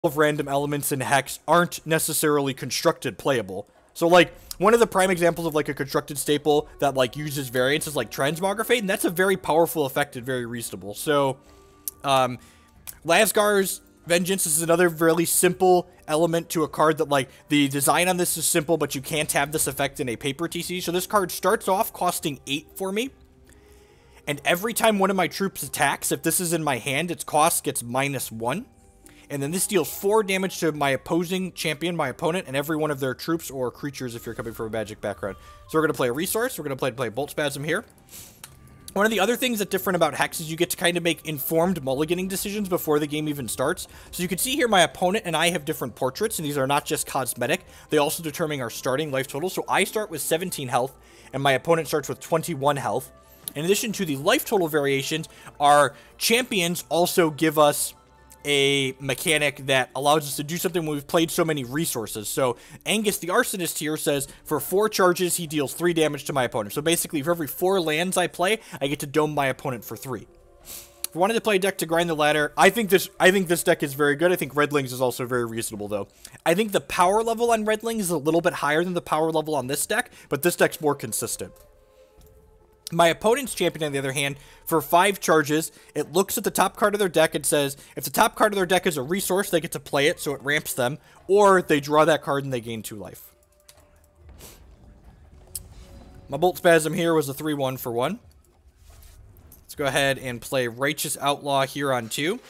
of random elements in Hex aren't necessarily constructed playable. So, like, one of the prime examples of, like, a constructed staple that, like, uses variants is, like, Transmogrifate, and that's a very powerful effect and very reasonable. So, Lazgar's Vengeance is another really simple element to a card that, like, the design on this is simple, but you can't have this effect in a paper TC. So this card starts off costing 8 for me. And every time one of my troops attacks, if this is in my hand, its cost gets -1. And then this deals 4 damage to my opposing champion, my opponent, and every one of their troops or creatures if you're coming from a magic background. So we're going to play a resource. We're going to play Boltspasm here. One of the other things that's different about Hex is you get to kind of make informed mulliganing decisions before the game even starts. So you can see here my opponent and I have different portraits, and these are not just cosmetic. They also determine our starting life total. So I start with 17 health, and my opponent starts with 21 health. In addition to the life total variations, our champions also give us a mechanic that allows us to do something when we've played so many resources. So Angus the Arsonist here says for 4 charges he deals 3 damage to my opponent. So basically for every 4 lands I play, I get to dome my opponent for 3. If we wanted to play a deck to grind the ladder, I think this deck is very good. I think Redlings is also very reasonable though. I think the power level on Redlings is a little bit higher than the power level on this deck, but this deck's more consistent. My opponent's champion, on the other hand, for 5 charges, it looks at the top card of their deck and says, if the top card of their deck is a resource, they get to play it, so it ramps them, or they draw that card and they gain 2 life. My Boltspasm here was a 3-1 for 1. Let's go ahead and play Righteous Outlaw here on 2.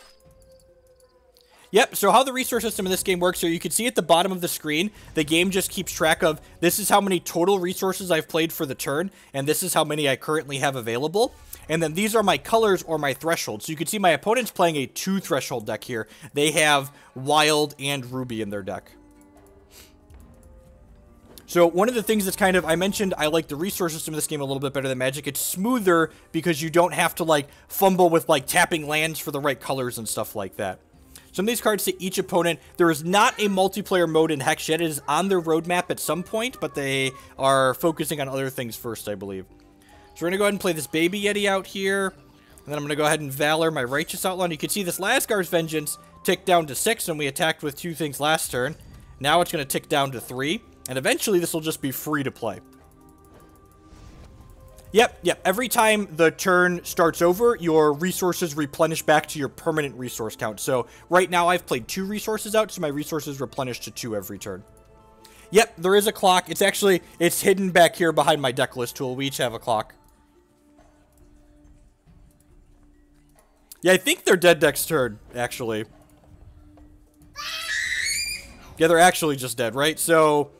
Yep, so how the resource system in this game works, so you can see at the bottom of the screen, the game just keeps track of, this is how many total resources I've played for the turn, and this is how many I currently have available. And then these are my colors or my thresholds. So you can see my opponent's playing a 2 threshold deck here. They have Wild and Ruby in their deck. So one of the things that's kind of, I mentioned I like the resource system of this game a little bit better than Magic. It's smoother because you don't have to, like, fumble with, like, tapping lands for the right colors and stuff like that. Some of these cards say each opponent. There is not a multiplayer mode in Hex yet. It is on their roadmap at some point, but they are focusing on other things first, I believe. So we're going to go ahead and play this Baby Yeti out here. And then I'm going to go ahead and Valor my Righteous Outlaw. And you can see this Lazgar's Vengeance ticked down to 6 when we attacked with 2 things last turn. Now it's going to tick down to 3. And eventually this will just be free to play. Yep. Every time the turn starts over, your resources replenish back to your permanent resource count. So right now I've played 2 resources out, so my resources replenish to 2 every turn. Yep, there is a clock. It's hidden back here behind my deck list tool. We each have a clock. Yeah, I think they're dead next turn, actually. Yeah, they're actually just dead, right? So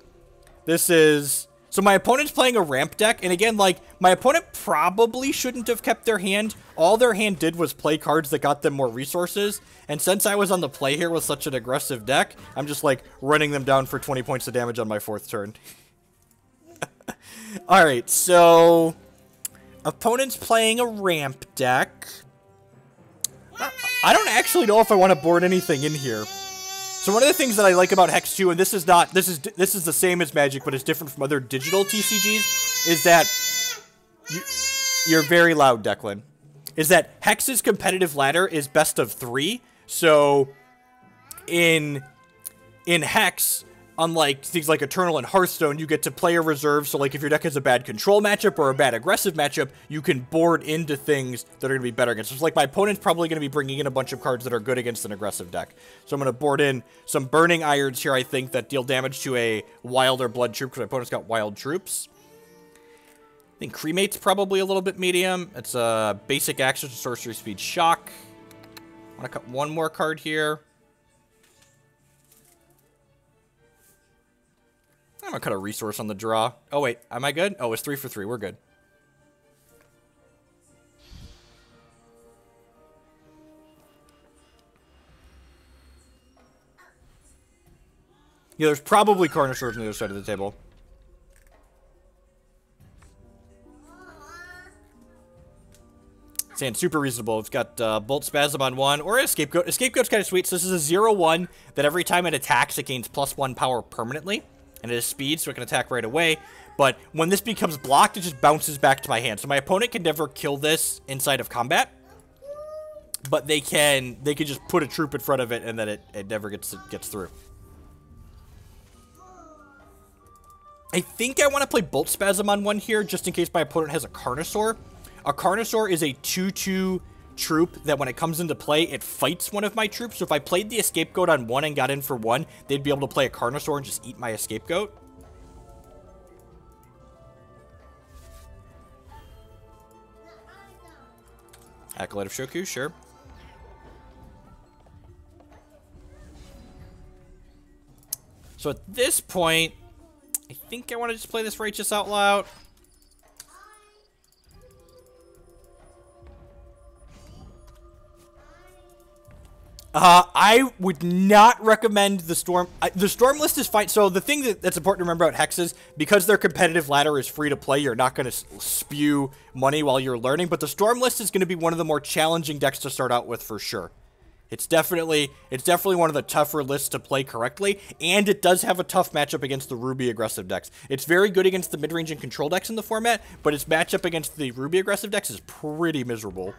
this is... So my opponent's playing a ramp deck, and again, like, my opponent probably shouldn't have kept their hand. All their hand did was play cards that got them more resources, and since I was on the play here with such an aggressive deck, I'm just, like, running them down for 20 points of damage on my 4th turn. Alright, so... Opponent's playing a ramp deck. I don't actually know if I want to board anything in here. So one of the things that I like about Hex 2, and this is the same as Magic, but it's different from other digital TCGs, is that you're very loud, Declan. Is that Hex's competitive ladder is best of 3. So in Hex, unlike things like Eternal and Hearthstone, you get to play a reserve. So like if your deck has a bad control matchup or a bad aggressive matchup, you can board into things that are going to be better against. So it's like my opponent's probably going to be bringing in a bunch of cards that are good against an aggressive deck. So I'm going to board in some Burning Irons here, I think, that deal damage to a Wild or Blood troop, because my opponent's got Wild troops. I think Cremate's probably a little bit medium. It's a basic action to sorcery speed shock. I want to cut one more card here. I'm going to cut a resource on the draw. Oh, wait. Am I good? Oh, it's 3 for 3. We're good. Yeah, there's probably Carnosaurs on the other side of the table. Saying super reasonable. It's got Boltspasm on 1, or a Scapegoat. A Scapegoat's kind of sweet. So this is a 0-1 that every time it attacks, it gains +1 power permanently. And it has speed, so it can attack right away. But when this becomes blocked, it just bounces back to my hand. So my opponent can never kill this inside of combat. but they can just put a troop in front of it, and then it never gets through. I think I want to play Boltspasm on one here, just in case my opponent has a Carnosaur. A Carnosaur is a 2/2 troop that when it comes into play, it fights one of my troops. So if I played the Escape Goat on one and got in for one, they'd be able to play a Carnosaur and just eat my Escape Goat. Acolyte of Shoku, sure. So at this point, I think I want to just play this Righteous Outlaw. I would not recommend the Storm. The Storm list is fine. So the thing that's important to remember about Hexes, because their competitive ladder is free to play, you're not going to spew money while you're learning. But the Storm list is going to be one of the more challenging decks to start out with for sure. It's definitely one of the tougher lists to play correctly, and it does have a tough matchup against the Ruby aggressive decks. It's very good against the mid-range and control decks in the format, but its matchup against the Ruby aggressive decks is pretty miserable.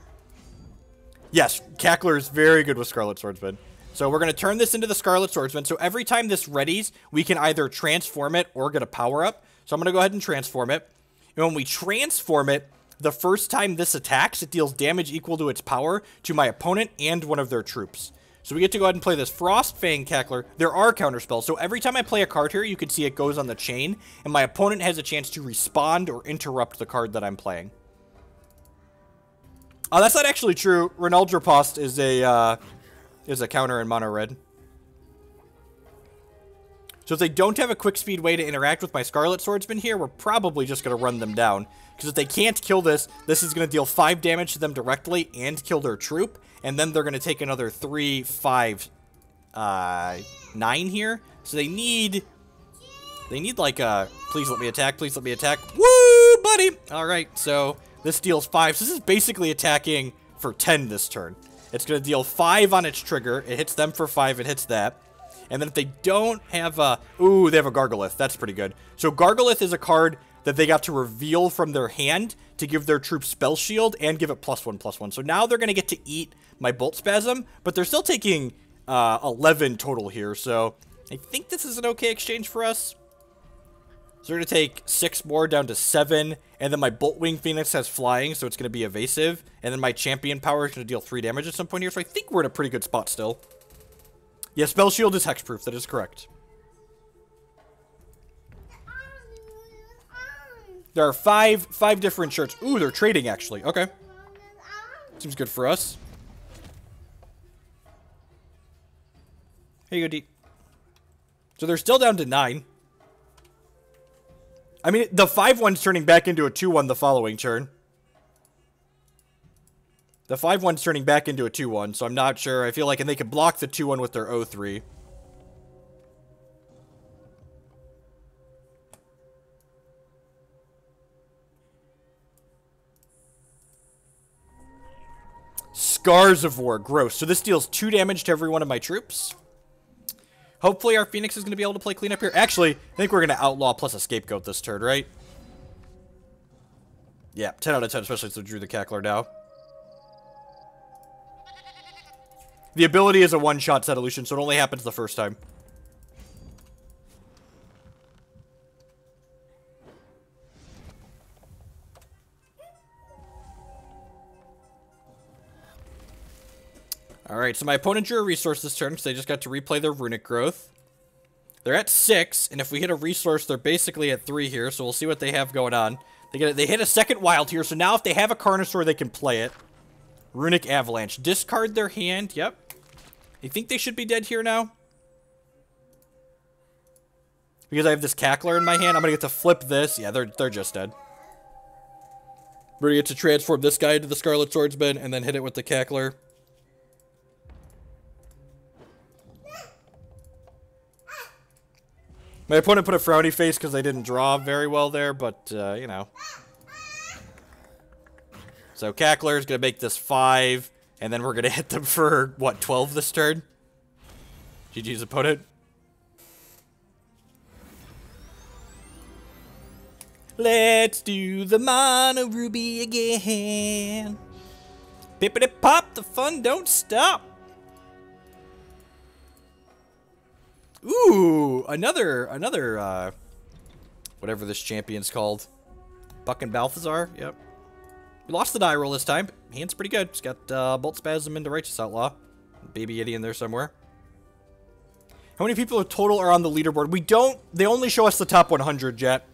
Yes, Cackler is very good with Scarlet Swordsman. So we're going to turn this into the Scarlet Swordsman. So every time this readies, we can either transform it or get a power-up. So I'm going to go ahead and transform it. And when we transform it, the first time this attacks, it deals damage equal to its power to my opponent and one of their troops. So we get to go ahead and play this Frothfang Cackler. There are counterspells. So every time I play a card here, you can see it goes on the chain. And my opponent has a chance to respond or interrupt the card that I'm playing. Oh, that's not actually true. Reginald Riposte is a counter in mono red. So if they don't have a quick speed way to interact with my Scarlet Swordsman here, we're probably just going to run them down. Because if they can't kill this, this is going to deal 5 damage to them directly and kill their troop. And then they're going to take another 3, 5, 9 here. So they need like a, please let me attack, please let me attack. Woo, buddy! Alright, so this deals 5. So this is basically attacking for 10 this turn. It's going to deal 5 on its trigger. It hits them for 5. It hits that. And then if they don't have a... Ooh, they have a Gargolith. That's pretty good. So Gargolith is a card that they got to reveal from their hand to give their troops Spell Shield and give it +1/+1. So now they're going to get to eat my Boltspasm, but they're still taking 11 total here. So I think this is an okay exchange for us. So we're going to take 6 more down to 7. And then my Boltwing Phoenix has flying, so it's going to be evasive. And then my Champion Power is going to deal 3 damage at some point here. So I think we're in a pretty good spot still. Yeah, Spell Shield is hexproof. That is correct. There are five different shirts. Ooh, they're trading, actually. Okay. Seems good for us. Here you go, D. So they're still down to 9. I mean, the 5-1's turning back into a 2-1 the following turn. The 5-1's turning back into a 2-1, so I'm not sure. I feel like, and they can block the 2-1 with their 0-3. Scars of War, gross. So this deals 2 damage to every one of my troops. Hopefully our Phoenix is going to be able to play cleanup here. Actually, I think we're going to Outlaw plus a Scapegoat this turn, right? Yeah, 10 out of 10, especially since we drew the Cackler now. The ability is a one-shot set illusion, so it only happens the first time. Alright, so my opponent drew a resource this turn, so they just got to replay their Runic Growth. They're at 6, and if we hit a resource, they're basically at 3 here, so we'll see what they have going on. They hit a second wild here, so now if they have a Carnosaur, they can play it. Runic Avalanche. Discard their hand, yep. You think they should be dead here now? Because I have this Cackler in my hand, I'm going to get to flip this. Yeah, they're just dead. We're going to get to transform this guy into the Scarlet Swordsman, and then hit it with the Cackler. My opponent put a frowny face because they didn't draw very well there, but, you know. So Cackler is going to make this 5, and then we're going to hit them for, what, 12 this turn? GG's opponent. Let's do the Mono Ruby again. Pip-a-dip. pop, the fun don't stop. Ooh, another, whatever this champion's called. Buck and Balthazar, yep. We lost the die roll this time. Hand's pretty good. It's got Boltspasm into Righteous Outlaw. Baby Yeti in there somewhere. How many people total are on the leaderboard? We don't, they only show us the top 100 yet.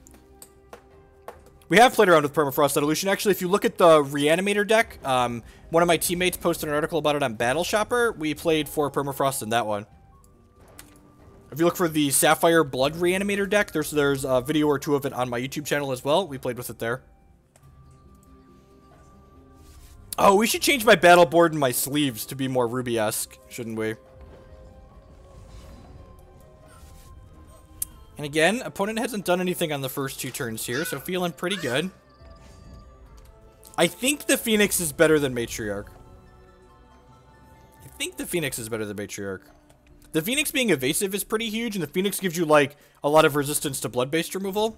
We have played around with Permafrost Evolution. Actually, if you look at the Reanimator deck, one of my teammates posted an article about it on Battle Shopper. We played for Permafrost in that one. If you look for the Sapphire Blood Reanimator deck, there's a video or two of it on my YouTube channel as well. We played with it there. Oh, we should change my battle board and my sleeves to be more Ruby-esque, shouldn't we? And again, opponent hasn't done anything on the first 2 turns here, so feeling pretty good. I think the Phoenix is better than Matriarch. The Phoenix being evasive is pretty huge, and the Phoenix gives you, like, a lot of resistance to blood-based removal.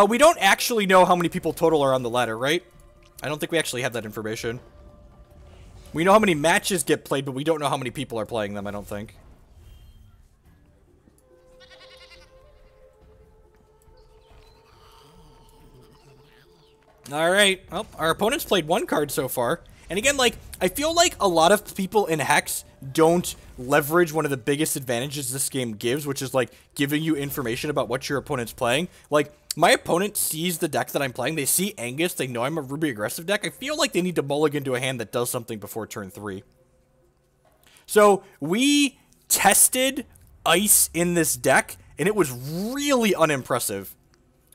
We don't actually know how many people total are on the ladder, right? I don't think we actually have that information. We know how many matches get played, but we don't know how many people are playing them, I don't think. Alright, well, our opponent's played 1 card so far. And again, like, I feel like a lot of people in Hex don't leverage one of the biggest advantages this game gives, which is, like, giving you information about what your opponent's playing. Like, my opponent sees the deck that I'm playing, they see Angus, they know I'm a Ruby aggressive deck. I feel like they need to mulligan to a hand that does something before turn 3. So, we tested Ice in this deck, and it was really unimpressive.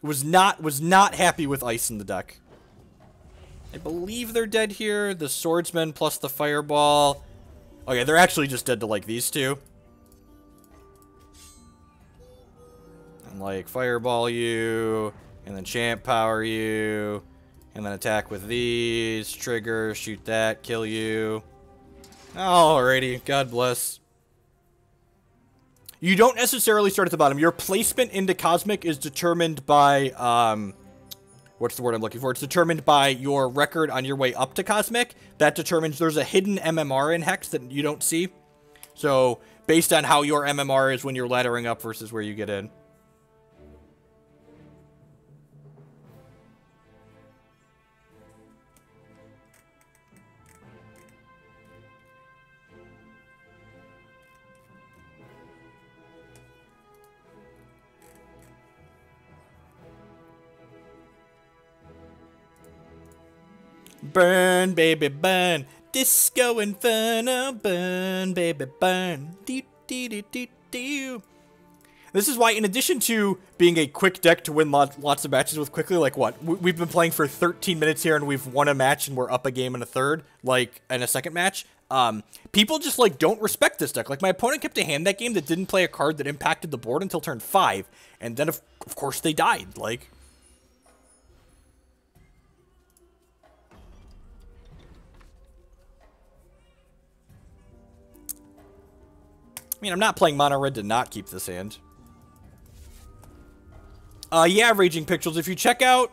Was not happy with Ice in the deck. I believe they're dead here. The Swordsman plus the Fireball. Okay, they're actually just dead to, like, these two. And, like, Fireball you, and then Champ Power you, and then attack with these, trigger, shoot that, kill you. Alrighty, God bless. You don't necessarily start at the bottom. Your placement into Cosmic is determined by, what's the word I'm looking for? It's determined by your record on your way up to Cosmic. That determines there's a hidden MMR in Hex that you don't see. So, based on how your MMR is when you're laddering up versus where you get in. Burn, baby, burn. Disco Inferno, burn, baby, burn. Doo, doo, doo, doo, doo. This is why, in addition to being a quick deck to win lots of matches with quickly, like what? We've been playing for 13 minutes here and we've won a match and we're up a game in a third, like, in a second match. People just, like, don't respect this deck. Like, my opponent kept a hand that game that didn't play a card that impacted the board until turn 5. And then, of course, they died. Like... I mean, I'm not playing Mono Red to not keep this hand. Yeah, Raging Pixels, if you check out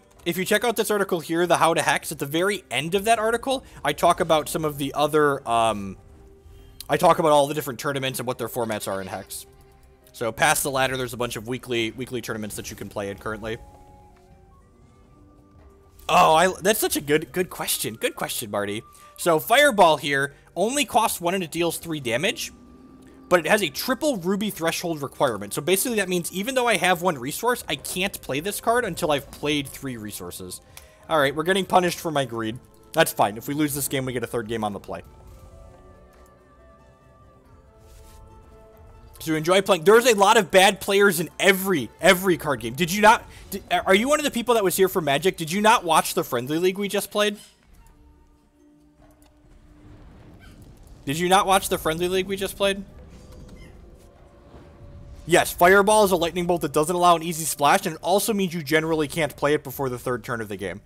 this article here, the How to Hex, at the very end of that article, I talk about some of the other, I talk about all the different tournaments and what their formats are in Hex. So, past the ladder, there's a bunch of weekly tournaments that you can play in currently. Oh, that's such a good question. Good question, Marty. So, Fireball here only costs 1 and it deals 3 damage. But it has a triple Ruby threshold requirement. So basically that means even though I have 1 resource, I can't play this card until I've played 3 resources. Alright, we're getting punished for my greed. That's fine. If we lose this game, we get a 3rd game on the play. So enjoy playing. There's a lot of bad players in every card game. Did you not... are you one of the people that was here for Magic? Did you not watch the Friendly League we just played? Did you not watch the Friendly League we just played? Yes, Fireball is a lightning bolt that doesn't allow an easy splash, and it also means you generally can't play it before the 3rd turn of the game.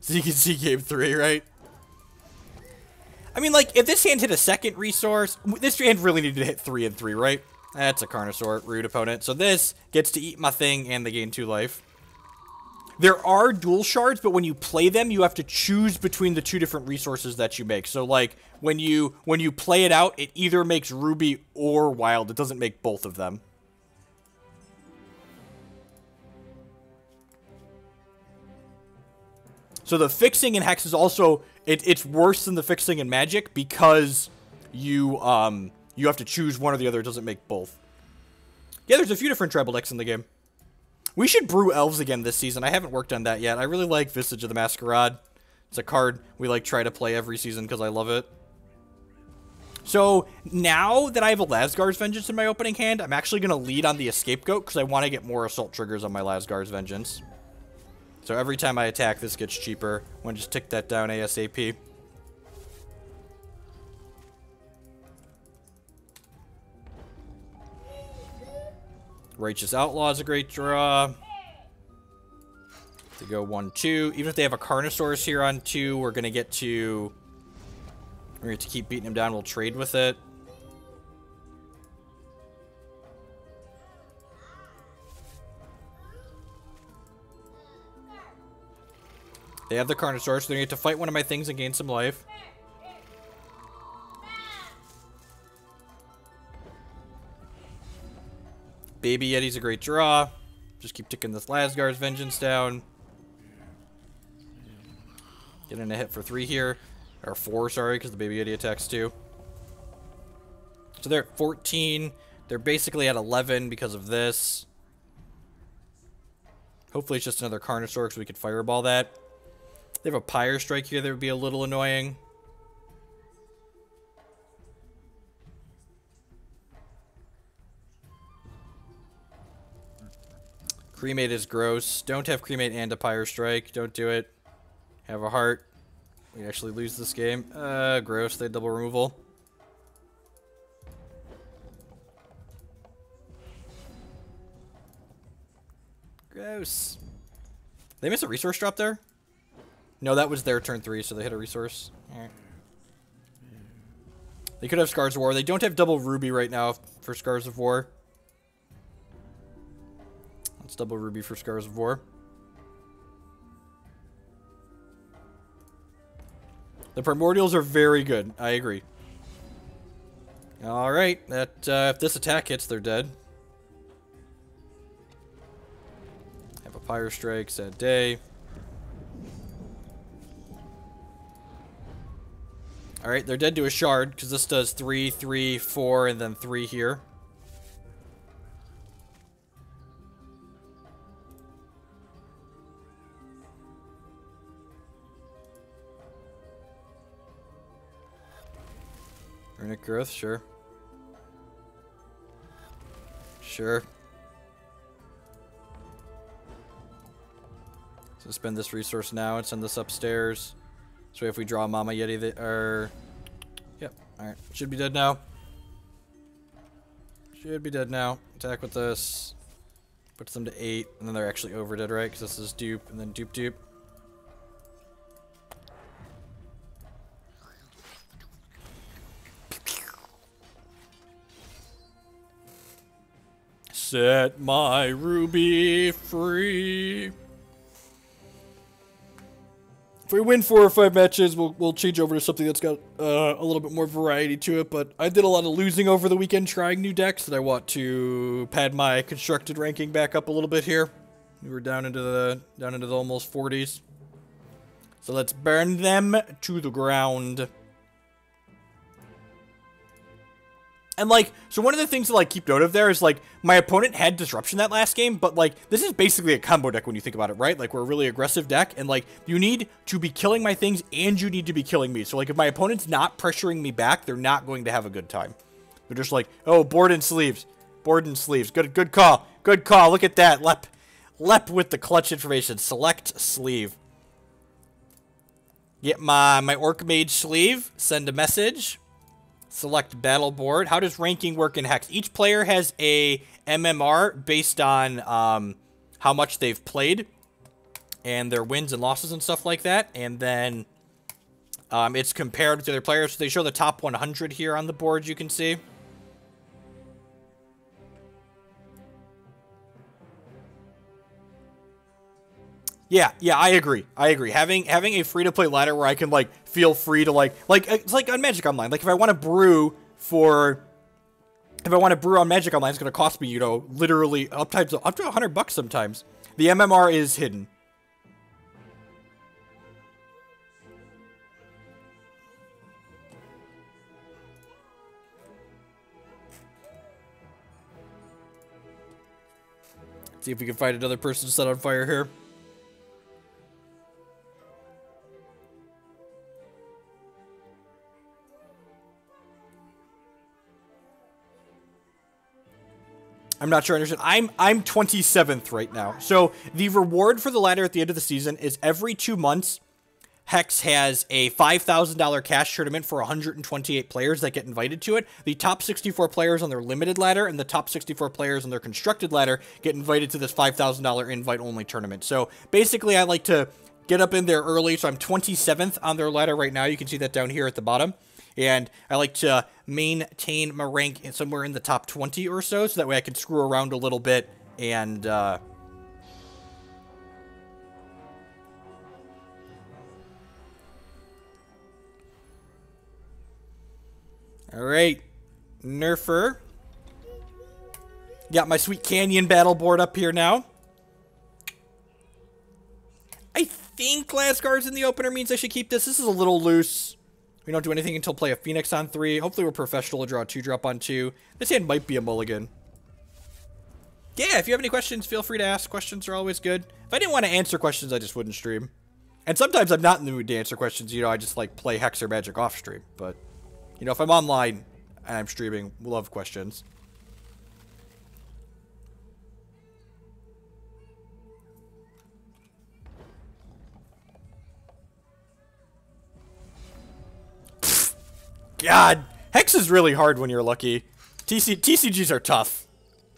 So you can see game 3, right? I mean, like, if this hand hit a second resource, this hand really needed to hit 3 and 3, right? That's a Carnosaur, rude opponent. So this gets to eat my thing, and they gain 2 life. There are dual shards, but when you play them, you have to choose between the 2 different resources that you make. So, like, when you play it out, it either makes Ruby or Wild. It doesn't make both of them. So the fixing in Hex is also... It's worse than the fixing in Magic because you have to choose one or the other. It doesn't make both. Yeah, there's a few different tribal decks in the game. We should brew Elves again this season. I haven't worked on that yet. I really like Visage of the Masquerade. It's a card we like try to play every season because I love it. So now that I have a Lazgar's Vengeance in my opening hand, I'm actually going to lead on the Scapegoat because I want to get more Assault triggers on my Lazgar's Vengeance. So every time I attack, this gets cheaper. I want to just tick that down ASAP. Righteous Outlaw is a great draw. To go 1-2. Even if they have a Carnosaurus here on 2, we're going to get to... We're going to keep beating him down. We'll trade with it. They have the Carnosaurus, so they're going to get to fight one of my things and gain some life. Baby Yeti's a great draw. Just keep ticking this Lazgar's Vengeance down. Getting a hit for 3 here. Or 4, sorry, because the Baby Yeti attacks 2. So they're at 14. They're basically at 11 because of this. Hopefully it's just another Carnosaur so we could Fireball that. They have a Pyre Strike here that would be a little annoying. Cremate is gross. Don't have Cremate and a Pyre Strike. Don't do it. Have a heart. We actually lose this game. Gross. They double removal. Gross. They miss a resource drop there? No, that was their turn 3, so they hit a resource. Alright. They could have Scars of War. They don't have double Ruby right now for Scars of War. Let's double Ruby for Scars of War. The Primordials are very good. I agree. Alright, that if this attack hits, they're dead. Have a Pyre Strike, sad day. Alright, they're dead to a shard, because this does 3, 3, 4, and then 3 here. Runic Growth, sure. Sure. So spend this resource now and send this upstairs. So if we draw Mama Yeti, they are... Yep, alright. Should be dead now. Should be dead now. Attack with this. Puts them to 8, and then they're actually over dead, right? Because this is dupe, and then dupe dupe. Set my Ruby free. If we win 4 or 5 matches, we'll change over to something that's got a little bit more variety to it. But I did a lot of losing over the weekend trying new decks, and I want to pad my constructed ranking back up a little bit here. We were down into the almost 40s. So let's burn them to the ground. And, like, so one of the things to, like, keep note of there is, like, my opponent had Disruption that last game, but, like, this is basically a combo deck when you think about it, right? Like, we're a really aggressive deck, and, like, you need to be killing my things, and you need to be killing me. So, like, if my opponent's not pressuring me back, they're not going to have a good time. They're just like, oh, board and sleeves. Board and sleeves. Good call. Good call. Look at that. Lep with the clutch information. Select sleeve. Get my Orc Mage sleeve. Send a message. Select battle board. How does ranking work in Hex? Each player has a MMR based on how much they've played and their wins and losses and stuff like that. And then It's compared to other players. So they show the top 100 here on the board, you can see. Yeah, I agree. Having a free-to-play ladder where I can, like, feel free to, like, it's like on Magic Online. Like, if I want to brew on Magic Online, it's going to cost me, you know, literally up to $100 sometimes. The MMR is hidden. See if we can find another person set on fire here. I'm not sure I understand. I'm 27th right now. So the reward for the ladder at the end of the season is every 2 months, Hex has a $5,000 cash tournament for 128 players that get invited to it. The top 64 players on their limited ladder and the top 64 players on their constructed ladder get invited to this $5,000 invite-only tournament. So basically, I like to get up in there early. So I'm 27th on their ladder right now. You can see that down here at the bottom. And I like to maintain my rank somewhere in the top 20 or so that way I can screw around a little bit and, all right, Nerfer. Got my sweet Canyon battle board up here now. I think Lazgar's in the opener means I should keep this. This is a little loose. We don't do anything until play a Phoenix on 3. Hopefully we're professional to draw a 2-drop on 2. This hand might be a mulligan. Yeah, if you have any questions, feel free to ask. Questions are always good. If I didn't want to answer questions, I just wouldn't stream. And sometimes I'm not in the mood to answer questions. You know, I just like play Hex or Magic off stream. But, you know, if I'm online and I'm streaming, we'll love questions. God, Hex is really hard when you're lucky. TCGs are tough.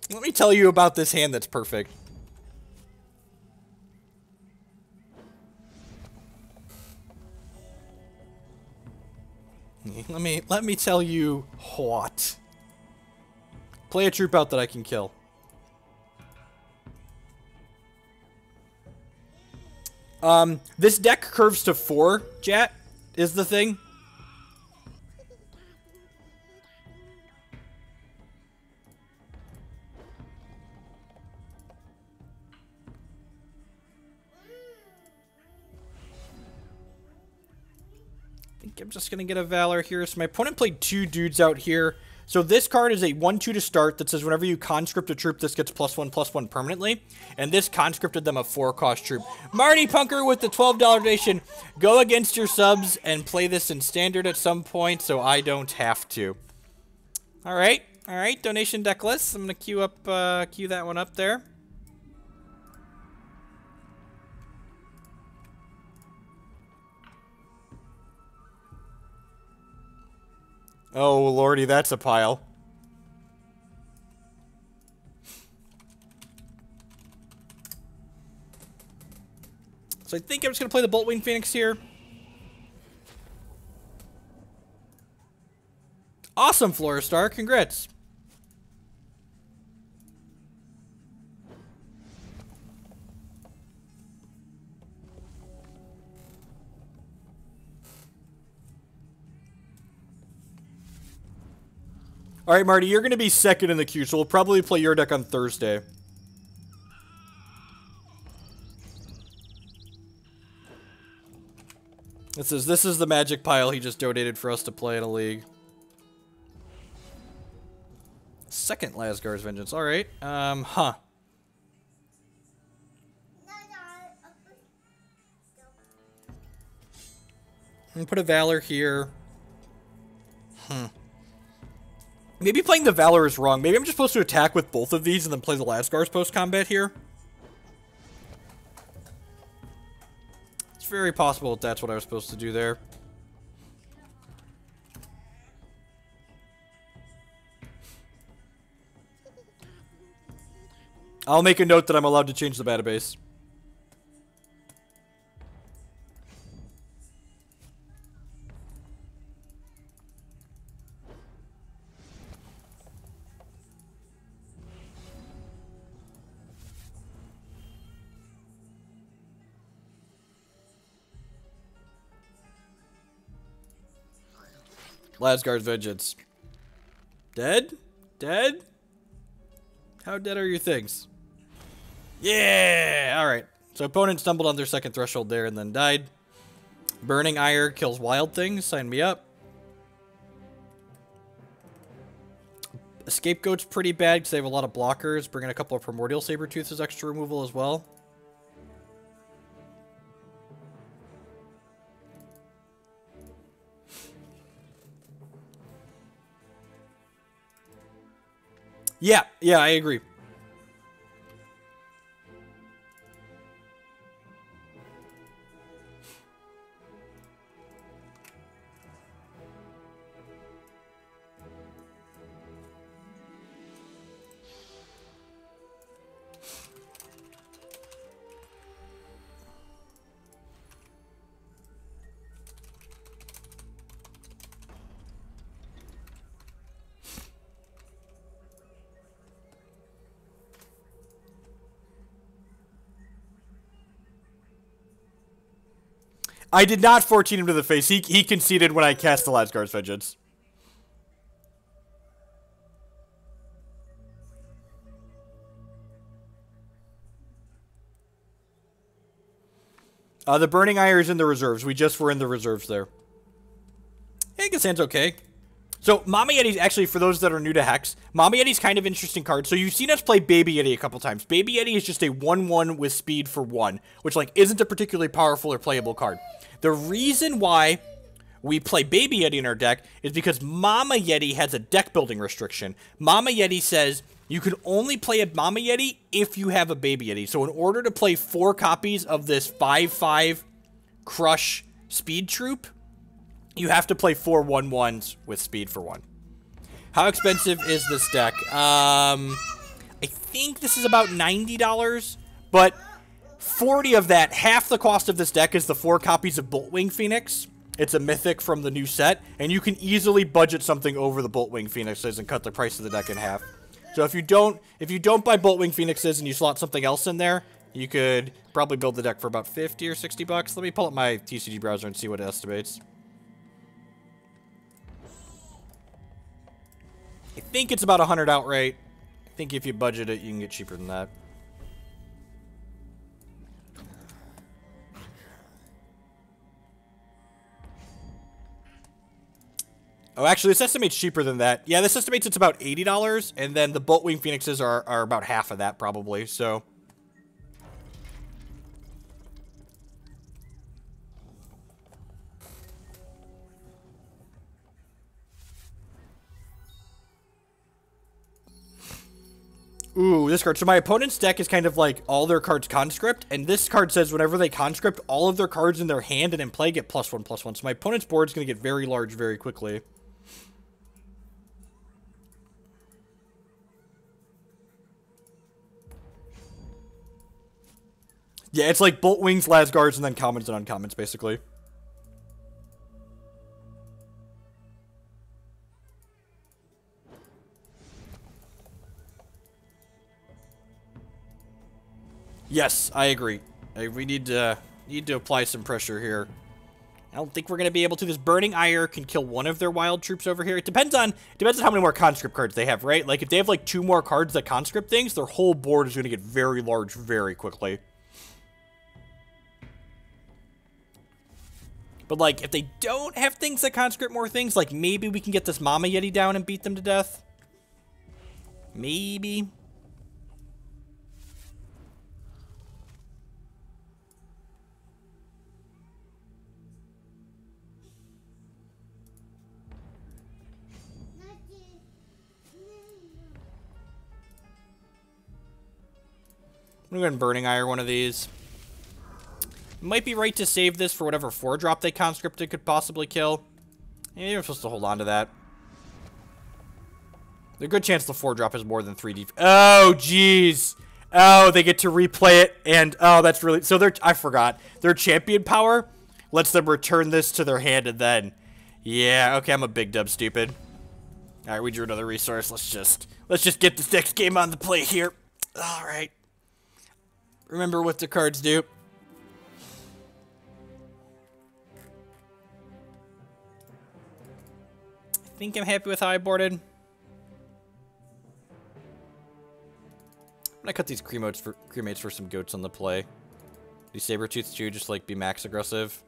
Let me tell you about this hand that's perfect. Let me tell you what. Play a troop out that I can kill. This deck curves to 4, Jat, is the thing. I'm just going to get a Valor here. So my opponent played 2 dudes out here. So this card is a 1-2 to start that says whenever you conscript a troop, this gets +1/+1 permanently. And this conscripted them a 4-cost troop. Marty Punker with the $12 donation. Go against your subs and play this in standard at some point so I don't have to. All right. Donation deck list. I'm going to queue that one up there. Oh, lordy, that's a pile. So I think I'm just going to play the Boltwing Phoenix here. Awesome, Floristar. Congrats. All right, Marty, you're going to be second in the queue, so we'll probably play your deck on Thursday. This is the magic pile he just donated for us to play in a league. Second Lazgar's Vengeance. All right. I'm going to put a Valor here. Maybe playing the Valor is wrong. Maybe I'm just supposed to attack with both of these and then play the Lazgar's post-combat here. It's very possible that that's what I was supposed to do there. I'll make a note that I'm allowed to change the database. Lazgar's Vengeance. Dead? Dead? How dead are your things? Yeah! Alright. So opponent stumbled on their second threshold there and then died. Burning Ire kills wild things. Sign me up. Scapegoat's pretty bad because they have a lot of blockers. Bring in a couple of Primordial Sabretooth as extra removal as well. Yeah, I agree. I did not 14 him to the face. He conceded when I cast the Lazgar's Vengeance. The Burning Ire is in the reserves. We just were in the reserves there. Angus hand's okay. So, Mama Yeti's actually, for those that are new to Hex, Mama Yeti's kind of interesting card. So, you've seen us play Baby Yeti a couple times. Baby Yeti is just a 1/1 with speed for 1, which, like, isn't a particularly powerful or playable card. The reason why we play Baby Yeti in our deck is because Mama Yeti has a deck building restriction. Mama Yeti says you can only play a Mama Yeti if you have a Baby Yeti. So, in order to play 4 copies of this 5/5 Crush Speed Troop, you have to play 4 1/1s with speed for 1. How expensive is this deck? I think this is about $90, but 40 of that, half the cost of this deck is the 4 copies of Boltwing Phoenix. It's a mythic from the new set, and you can easily budget something over the Boltwing Phoenixes and cut the price of the deck in half. So if you don't buy Boltwing Phoenixes and you slot something else in there, you could probably build the deck for about 50 or 60 bucks. Let me pull up my TCG browser and see what it estimates. I think it's about 100 outright. I think if you budget it, you can get cheaper than that. Oh, actually, this estimates cheaper than that. Yeah, this estimates it's about $80, and then the Boltwing Phoenixes are about half of that, probably, so... Ooh, this card. So my opponent's deck is kind of like all their cards conscript, and this card says whenever they conscript, all of their cards in their hand and in play get +1/+1. So my opponent's board is going to get very large very quickly. Yeah, it's like Boltwings, Lazgars, and then commons and uncommons, basically. Yes, I agree. We need to apply some pressure here. I don't think we're going to be able to. This Burning Ire can kill one of their wild troops over here. It depends on how many more conscript cards they have, right? Like, if they have, like, 2 more cards that conscript things, their whole board is going to get very large very quickly. But, like, if they don't have things that conscript more things, like, maybe we can get this Mama Yeti down and beat them to death. Maybe. I'm going to Burning Ire one of these. Might be right to save this for whatever 4-drop they conscripted could possibly kill. Yeah, you're supposed to hold on to that. There's a good chance the 4-drop is more than 3D. Oh, jeez. Oh, they get to replay it, and oh, that's really... So I forgot. Their champion power lets them return this to their hand, and then... Yeah, okay, I'm a big dub stupid. Alright, we drew another resource. Let's just get this next game on the plate here. Alright. Remember what the cards do. think I'm happy with how I boarded. I'm gonna cut these cremates for some goats on the play. These Sabretooths too, just like be max aggressive.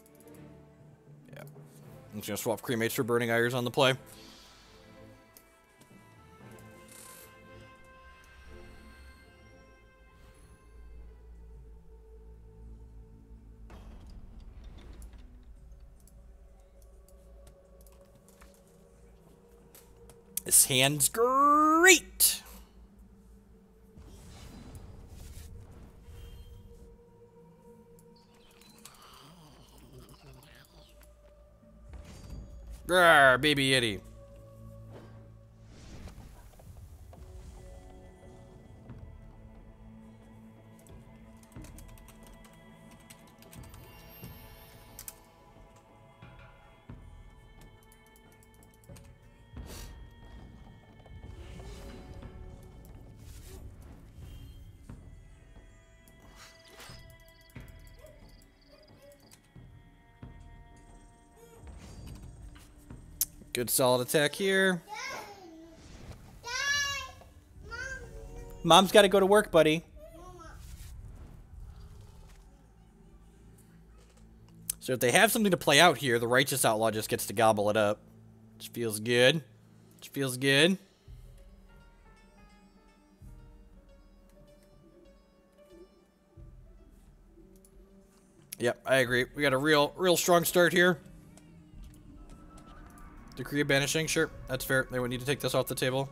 Yeah. I'm just gonna swap cremates for Burning Ires on the play. This hand's great! Rawr, Baby Yeti. Good solid attack here. Mom's got to go to work, buddy. So if they have something to play out here, the Righteous Outlaw just gets to gobble it up. Which feels good. Which feels good. Yep, I agree. We got a real strong start here. Decree of Banishing, sure, that's fair. They would need to take this off the table.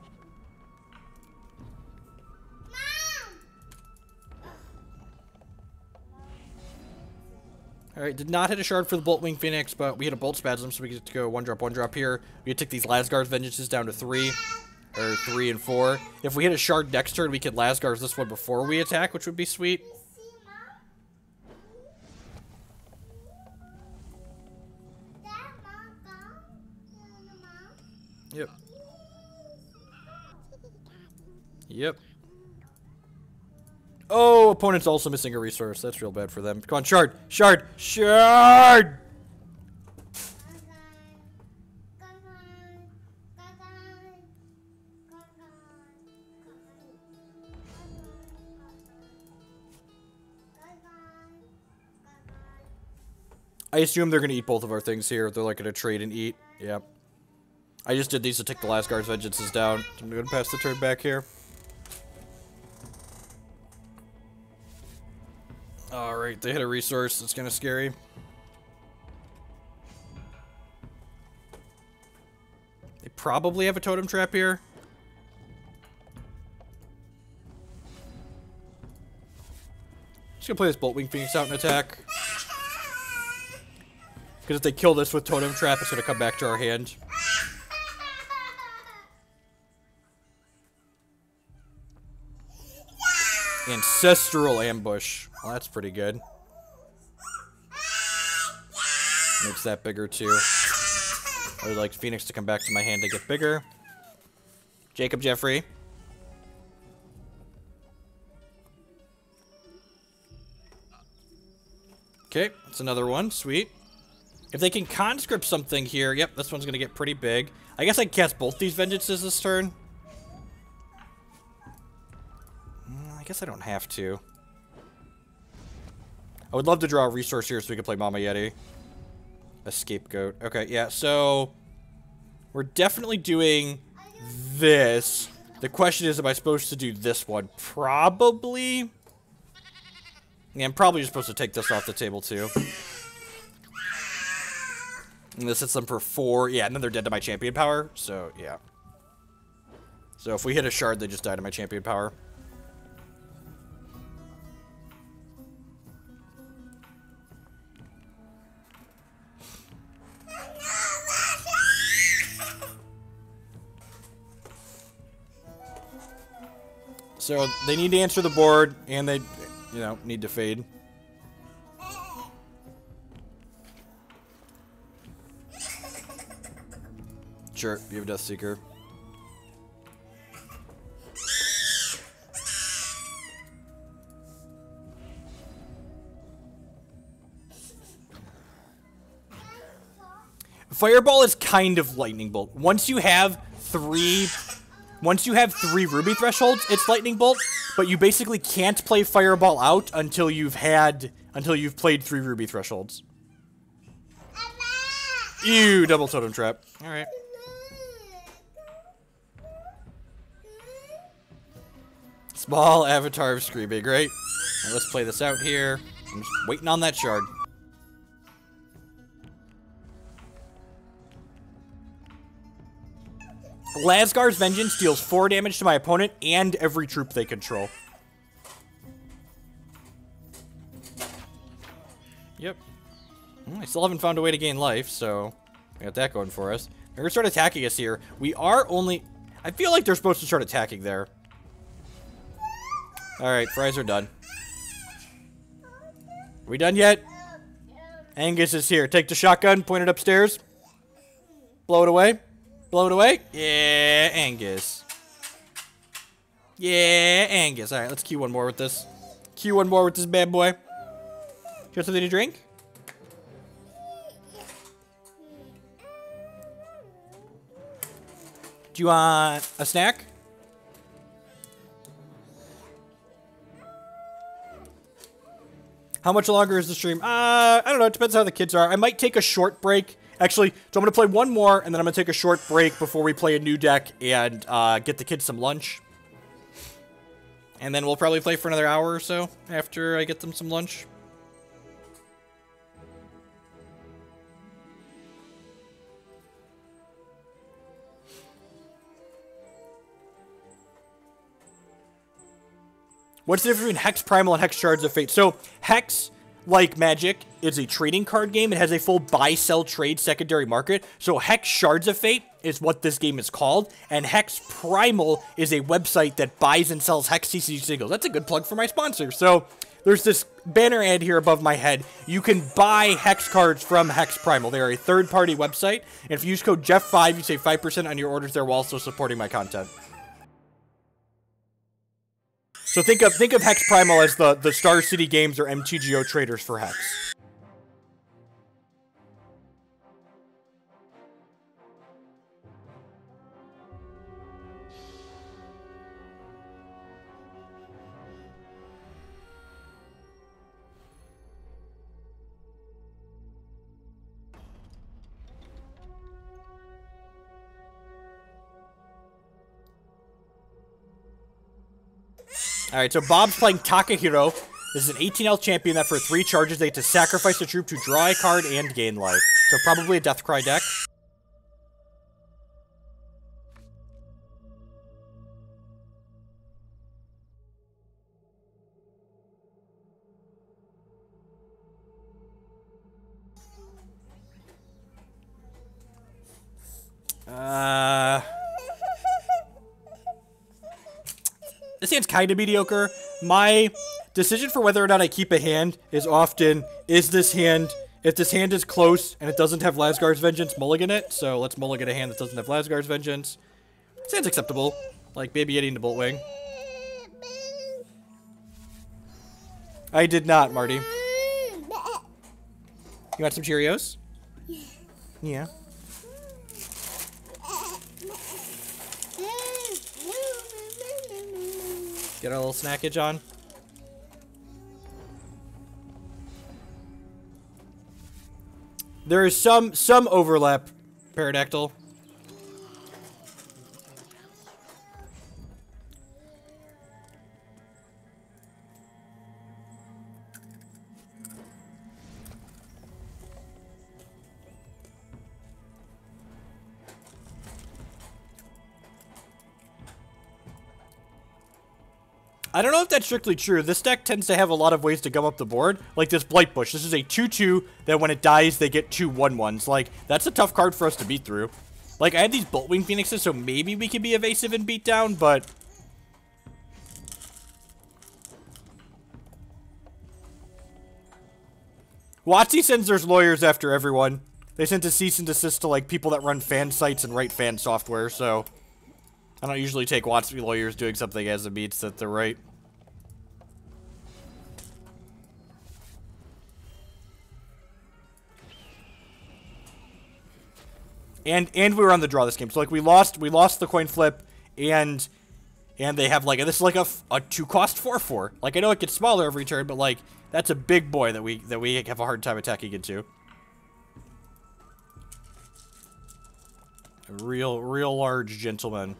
Alright, did not hit a shard for the Boltwing Phoenix, but we hit a Boltspasm, so we get to go one drop here. We could take these Lazgar's Vengeances down to 3, or 3 and 4. If we hit a shard next turn, we could Lazgar's this one before we attack, which would be sweet. Yep. Yep. Oh, opponent's also missing a resource. That's real bad for them. Come on, shard! Shard! Shard! I assume they're going to eat both of our things here. They're like going to trade and eat. Yep. I just did these to take the Lazgar's Vengeances down. I'm going to pass the turn back here. Alright, they hit a resource. It's kind of scary. They probably have a totem trap here. Just going to play this Boltwing Phoenix out and attack. Because if they kill this with totem trap, it's going to come back to our hand. Ancestral Ambush. Well, that's pretty good. Makes that bigger, too. I would like Phoenix to come back to my hand to get bigger. Jacob Jeffrey. Okay, that's another one. Sweet. If they can conscript something here, yep, this one's going to get pretty big. I guess I can cast both these Vengeances this turn. I guess I don't have to. I would love to draw a resource here so we can play Mama Yeti. A scapegoat. Okay, yeah, so we're definitely doing this. The question is, am I supposed to do this one? Probably. Yeah, I'm probably just supposed to take this off the table, too. And this hits them for 4. Yeah, and then they're dead to my champion power. So, yeah. So if we hit a shard, they just die to my champion power. So they need to answer the board, and they, you know, need to fade. Sure, you have a Death Seeker. Fireball is kind of Lightning Bolt. Once you have three Ruby thresholds, it's Lightning Bolt, but you basically can't play Fireball out until you've played 3 Ruby thresholds. Ew, double totem trap. Alright. Small avatar of Screaming, right? Now let's play this out here. I'm just waiting on that shard. Lazgar's Vengeance deals 4 damage to my opponent and every troop they control. Yep. I still haven't found a way to gain life, so we got that going for us. They're gonna start attacking us here. We are only... I feel like they're supposed to start attacking there. Alright, fries are done. Are we done yet? Angus is here. Take the shotgun, point it upstairs. Blow it away. Blow it away. Yeah, Angus. Yeah, Angus. Alright, let's queue one more with this. Queue one more with this bad boy. Do you have something to drink? Do you want a snack? How much longer is the stream? I don't know. It depends how the kids are. I might take a short break. Actually, so I'm going to play one more, and then I'm going to take a short break before we play a new deck and get the kids some lunch. And then we'll probably play for another hour or so after I get them some lunch. What's the difference between Hex Primal and Hex Shards of Fate? So, Hex, like Magic, is a trading card game. It has a full buy-sell trade secondary market. So, Hex Shards of Fate is what this game is called. And Hex Primal is a website that buys and sells Hex TCG singles. That's a good plug for my sponsor. So, there's this banner ad here above my head. You can buy Hex cards from Hex Primal. They are a third-party website. And if you use code Jeff5, you save 5% on your orders there while also supporting my content. So think of Hex Primal as the Star City Games or MTGO traders for Hex. Alright, so Bob's playing Takahiro. This is an 18L champion that for 3 charges they get to sacrifice a troop to draw a card and gain life. So probably a Deathcry deck. This hand's kind of mediocre. My decision for whether or not I keep a hand is often, if this hand is close and it doesn't have Lazgar's Vengeance, mulligan it. So let's mulligan a hand that doesn't have Lazgar's Vengeance. This hand's acceptable. Like Baby Yeti into Boltwing. I did not, Marty. You want some Cheerios? Yeah. Get our little snackage on. There is some overlap, Pterodactyl. I don't know if that's strictly true. This deck tends to have a lot of ways to gum up the board. Like this Blight Bush. This is a 2/2 that when it dies, they get 2 1/1s. Like, that's a tough card for us to beat through. Like, I had these Boltwing Phoenixes, so maybe we can be evasive and beat down, but... WotC sends their lawyers after everyone. They sent a cease and desist to, like, people that run fan sites and write fan software, so... I don't usually take WotC lawyers doing something as it means that they're right. And we were on the draw this game. So, like, we lost the coin flip, and they have, like, this is like a 2-cost 4/4. Like, I know it gets smaller every turn, but, like, that's a big boy that we have a hard time attacking into. A real large gentleman.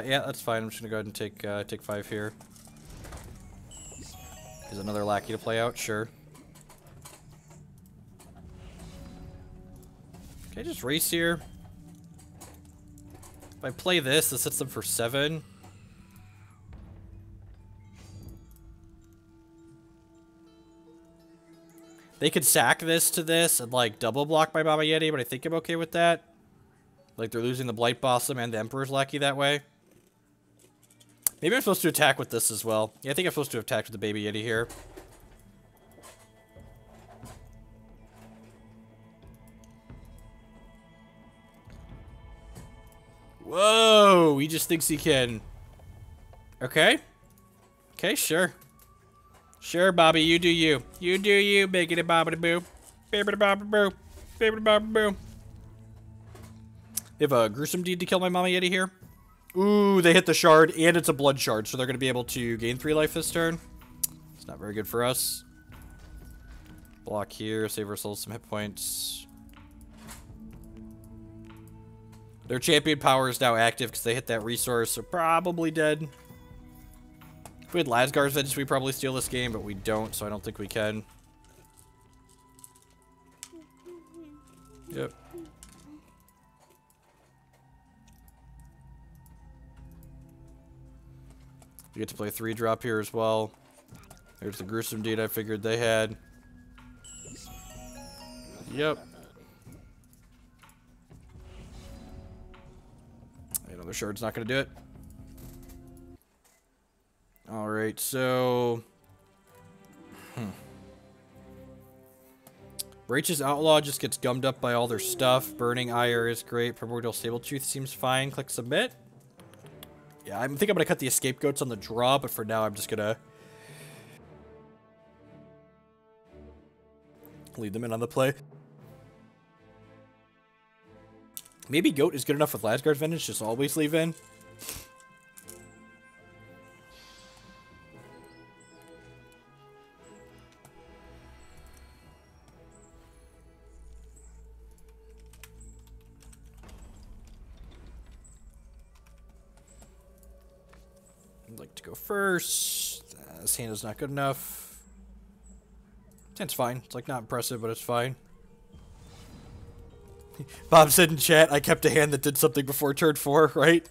Yeah, that's fine. I'm just gonna go ahead and take 5 here. Is another lackey to play out? Sure. Can I just race here? If I play this sets them for 7. They could sack this to this and, like, double block my Mama Yeti, but I think I'm okay with that. Like, they're losing the Boltspasm and the Emperor's Lackey that way. Maybe I'm supposed to attack with this as well. Yeah, I think I'm supposed to have attacked with the Baby Yeti here. Whoa! He just thinks he can. Okay. Okay, sure. Sure, Bobby, you do you. You do you, biggity bobbity boo. Bibbity bobbity boo. Bibbity bobbity boo. They have a gruesome deed to kill my Mama Yeti here. Ooh, they hit the shard, and it's a blood shard, so they're going to be able to gain 3 life this turn. It's not very good for us. Block here, save ourselves some hit points. Their champion power is now active because they hit that resource, so probably dead. If we had Lazgar's Vengeance, we'd probably steal this game, but we don't, so I don't think we can. Yep. We get to play 3-drop here as well. There's the gruesome deed I figured they had. Yep. Another shard's not going to do it. Alright, so... Righteous Outlaw just gets gummed up by all their stuff. Burning Ire is great. Primordial Sabretooth seems fine. Click submit. Yeah, I think I'm going to cut the scapegoats on the draw, but for now I'm just going to lead them in on the play. Maybe Goat is good enough with Lazgar's Vengeance, just always leave in. I'd like to go first. This hand is not good enough. This hand's fine. It's like not impressive, but it's fine. Bob said in chat, I kept a hand that did something before turn 4, right?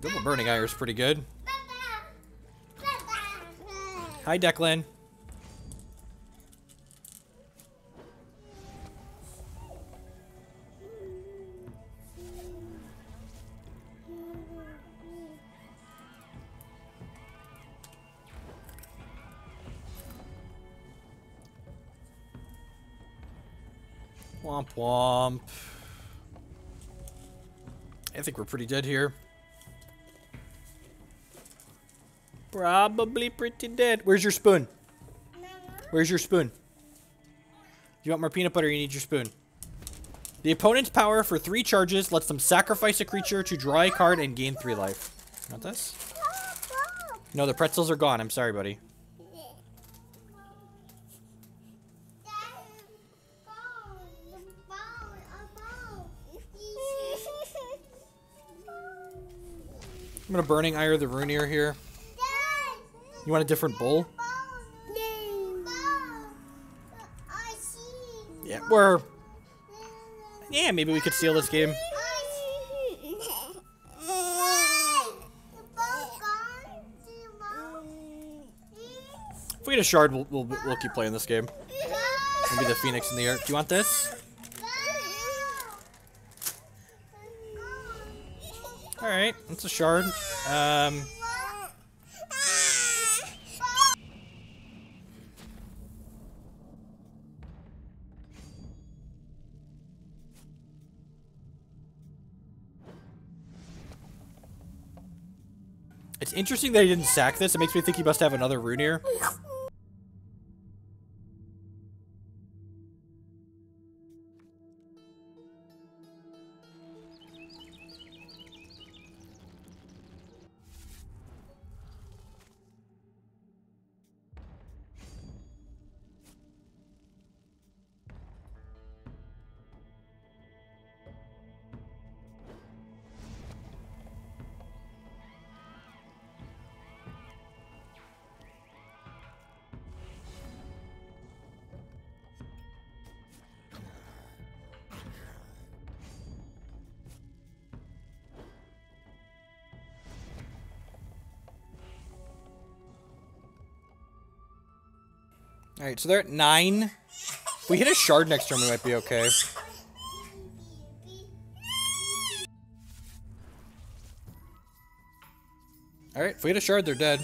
Double Burning Ire is pretty good. Hi, Declan. Womp womp. I think we're pretty dead here. Probably pretty dead. Where's your spoon? Where's your spoon? Do you want more peanut butter or you need your spoon? The opponent's power for 3 charges lets them sacrifice a creature to draw a card and gain 3 life. You want this? No, the pretzels are gone. I'm sorry, buddy. I'm gonna Burning Ire the Runic here. You want a different bowl? Yeah, yeah, maybe we could steal this game. If we get a shard, we'll keep playing this game. Maybe the Phoenix in the air. Do you want this? Alright, that's a shard. It's interesting that he didn't sack this. It makes me think he must have another Runic. Alright, so they're at 9. If we hit a shard next turn, we might be okay. Alright, if we hit a shard, they're dead.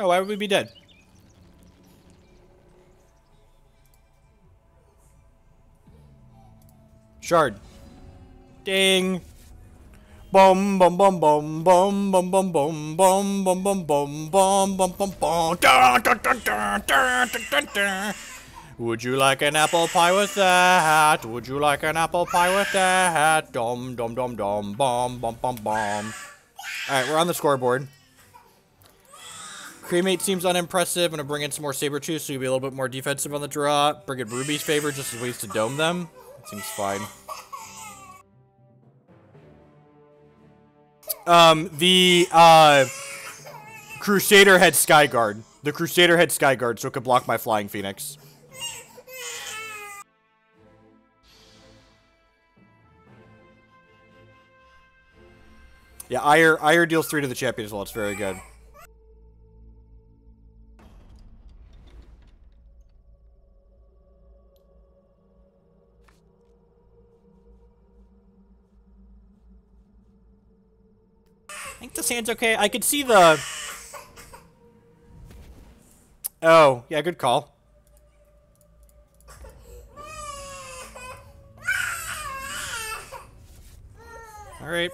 Oh, why would we be dead? Shard. Ding. Bum bum bum bum bum bum bum bum bum bum bum bum bum bum bum bum. Would you like an apple pie with that? Would you like an apple pie with that? Dum dum dum dum bum bum bum bum. All right, we're on the scoreboard. Cremate seems unimpressive. I'm gonna bring in some more Sabretooth so you'll be a little bit more defensive on the draw. Bring in Ruby's favor just as ways to dome them. That seems fine. The Crusader had Skyguard. The Crusader had Skyguard, so it could block my Flying Phoenix. Yeah, Ire deals 3 to the champion as well. It's very good. I think this hand's okay. I could see the... Oh, yeah, good call. Alright.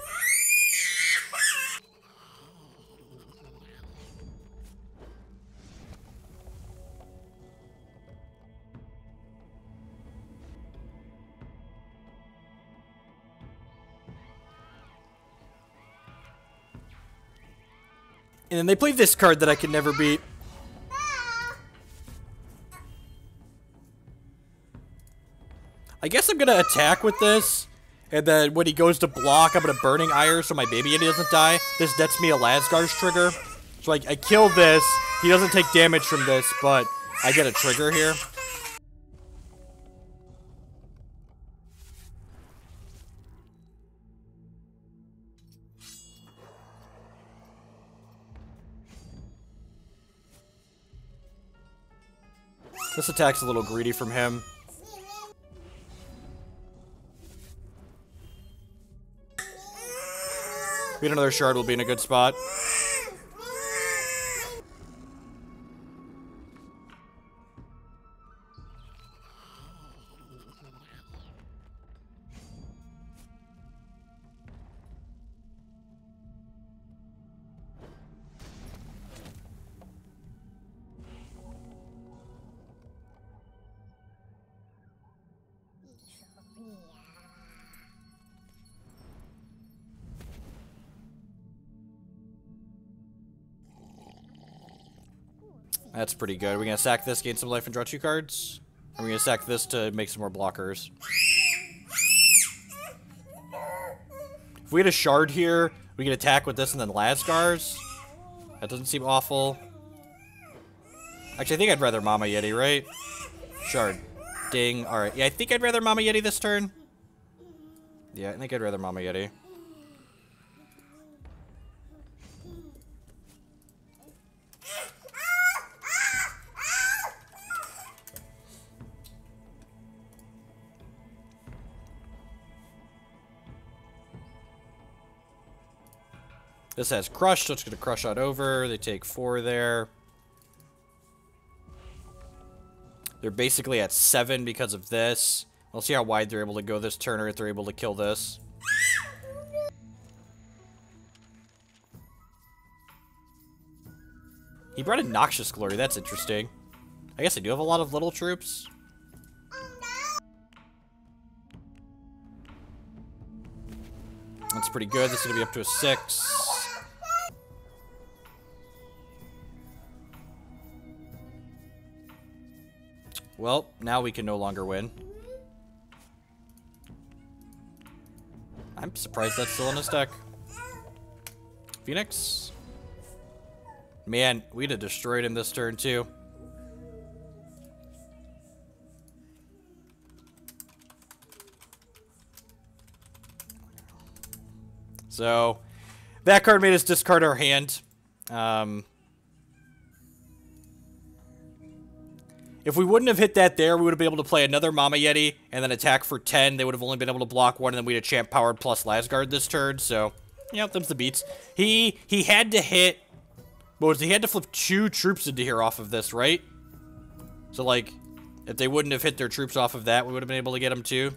And then they play this card that I can never beat. I guess I'm gonna attack with this, and then when he goes to block, I'm gonna Burning Ire so my Baby Yeti doesn't die. This nets me a Lazgar's trigger. So I kill this. He doesn't take damage from this, but I get a trigger here. This attack's a little greedy from him. Beat another shard will be in a good spot. That's pretty good. Are we gonna sack this, gain some life, and draw 2 cards? Or are we gonna sack this to make some more blockers? If we had a shard here, we could attack with this and then Lazgar's. That doesn't seem awful. Actually, I think I'd rather Mama Yeti, right? Shard. Ding. Alright. Yeah, I think I'd rather Mama Yeti this turn. Yeah, I think I'd rather Mama Yeti. This has Crush, so it's going to Crush on over. They take 4 there. They're basically at 7 because of this. We'll see how wide they're able to go this turn or if they're able to kill this. He brought in Noxious Glory. That's interesting. I guess I do have a lot of little troops. That's pretty good. This is going to be up to a 6. Well, now we can no longer win. I'm surprised that's still in his deck. Phoenix. Man, we'd have destroyed him this turn too. So, that card made us discard our hand. If we wouldn't have hit that there, we would have been able to play another Mama Yeti and then attack for 10. They would have only been able to block 1, and then we'd have Champ Powered plus Lazgar this turn. So, yeah, them's the beats. He had to hit... What was it? He had to flip 2 troops into here off of this, right? So, like, if they wouldn't have hit their troops off of that, we would have been able to get them too.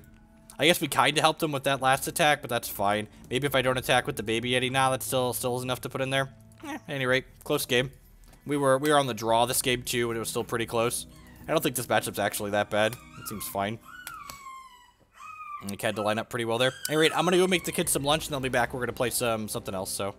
I guess we kind of helped him with that last attack, but that's fine. Maybe if I don't attack with the Baby Yeti now, that still is enough to put in there. At any rate, close game. We were on the draw this game too, and it was still pretty close. I don't think this matchup's actually that bad. It seems fine. And we had to line up pretty well there. Anyway, I'm going to go make the kids some lunch, and they'll be back. We're going to play something else, so...